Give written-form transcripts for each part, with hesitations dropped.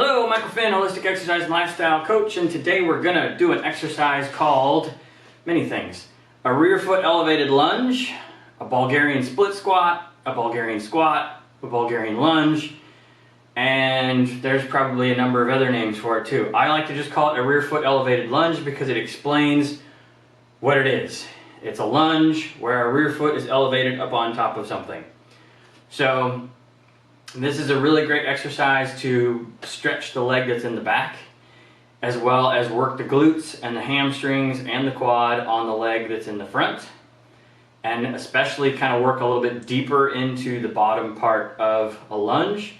Hello, Michael Finn, Holistic Exercise and Lifestyle Coach, and today we're going to do an exercise called many things. A rear foot elevated lunge, a Bulgarian split squat, a Bulgarian squat, a Bulgarian lunge, and there's probably a number of other names for it too. I like to just call it a rear foot elevated lunge because it explains what it is. It's a lunge where our rear foot is elevated up on top of something. So this is a really great exercise to stretch the leg that's in the back, as well as work the glutes and the hamstrings and the quad on the leg that's in the front, and especially kind of work a little bit deeper into the bottom part of a lunge,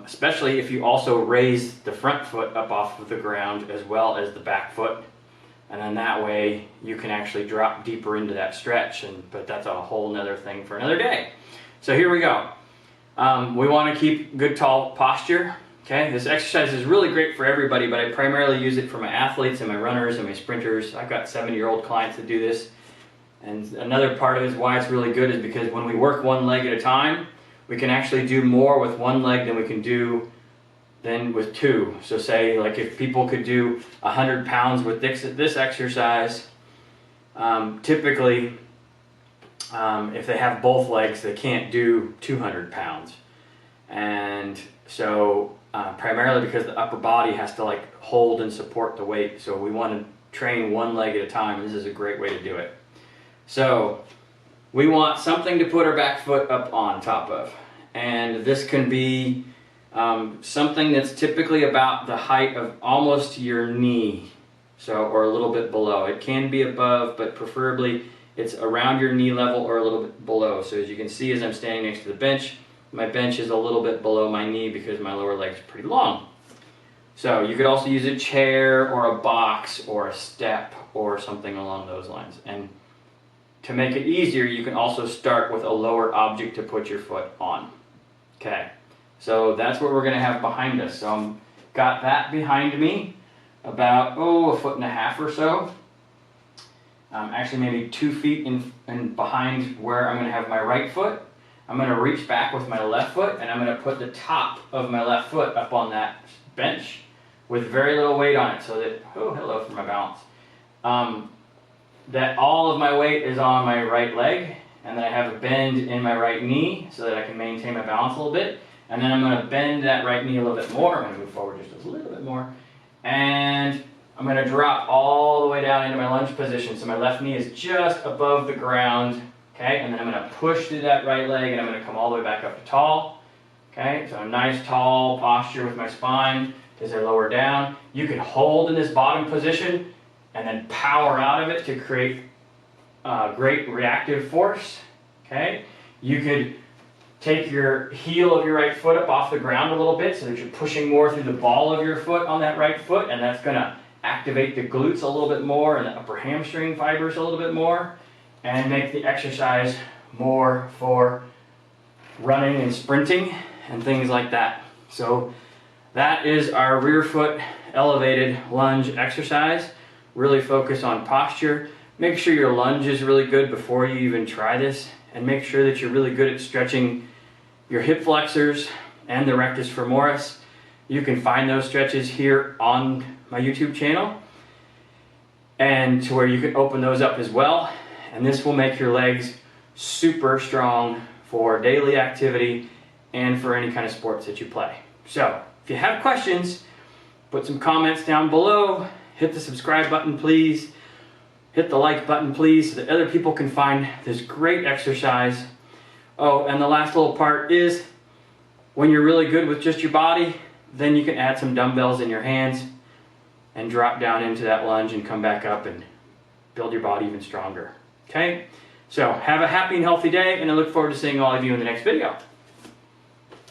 especially if you also raise the front foot up off of the ground as well as the back foot, and then that way you can actually drop deeper into that stretch. But that's a whole nother thing for another day. So here we go. We want to keep good tall posture. Okay, this exercise is really great for everybody, but I primarily use it for my athletes and my runners and my sprinters. I've got 70-year-old clients that do this. And another part of it is why it's really good is because when we work one leg at a time, we can actually do more with one leg than we can do with two. So say like if people could do 100 pounds with this exercise, typically if they have both legs, they can't do 200 pounds. And so primarily because the upper body has to like hold and support the weight. So we want to train one leg at a time. This is a great way to do it. So we want something to put our back foot up on top of. And this can be something that's typically about the height of almost your knee. Or a little bit below. It can be above, but preferably it's around your knee level or a little bit below. So as you can see, as I'm standing next to the bench, my bench is a little bit below my knee because my lower leg is pretty long. So you could also use a chair or a box or a step or something along those lines. And to make it easier, you can also start with a lower object to put your foot on. Okay, so that's what we're going to have behind us. So I've got that behind me, about, 1.5 feet or so. Actually maybe 2 feet in behind where I'm going to have my right foot. I'm going to reach back with my left foot and I'm going to put the top of my left foot up on that bench with very little weight on it so that, hello for my balance, that all of my weight is on my right leg, and then I have a bend in my right knee so that I can maintain my balance a little bit, and then I'm going to bend that right knee a little bit more. I'm going to move forward just a little bit more, and I'm going to drop all the way down into my lunge position. So my left knee is just above the ground, okay? And then I'm going to push through that right leg and I'm going to come all the way back up to tall, okay? So a nice tall posture with my spine as I lower down. You can hold in this bottom position and then power out of it to create great reactive force, okay? You could take your heel of your right foot up off the ground a little bit so that you're pushing more through the ball of your foot on that right foot, and that's going to activate the glutes a little bit more and the upper hamstring fibers a little bit more, and make the exercise more for running and sprinting and things like that. So that is our rear foot elevated lunge exercise. Really focus on posture. Make sure your lunge is really good before you even try this, and make sure that you're really good at stretching your hip flexors and the rectus femoris. You can find those stretches here on my YouTube channel, and to where you can open those up as well, and this will make your legs super strong for daily activity and for any kind of sports that you play. So if you have questions, put some comments down below. Hit the subscribe button please, hit the like button please, so that other people can find this great exercise. And the last little part is, when you're really good with just your body, then you can add some dumbbells in your hands and drop down into that lunge and come back up and build your body even stronger. Okay? So have a happy and healthy day, and I look forward to seeing all of you in the next video.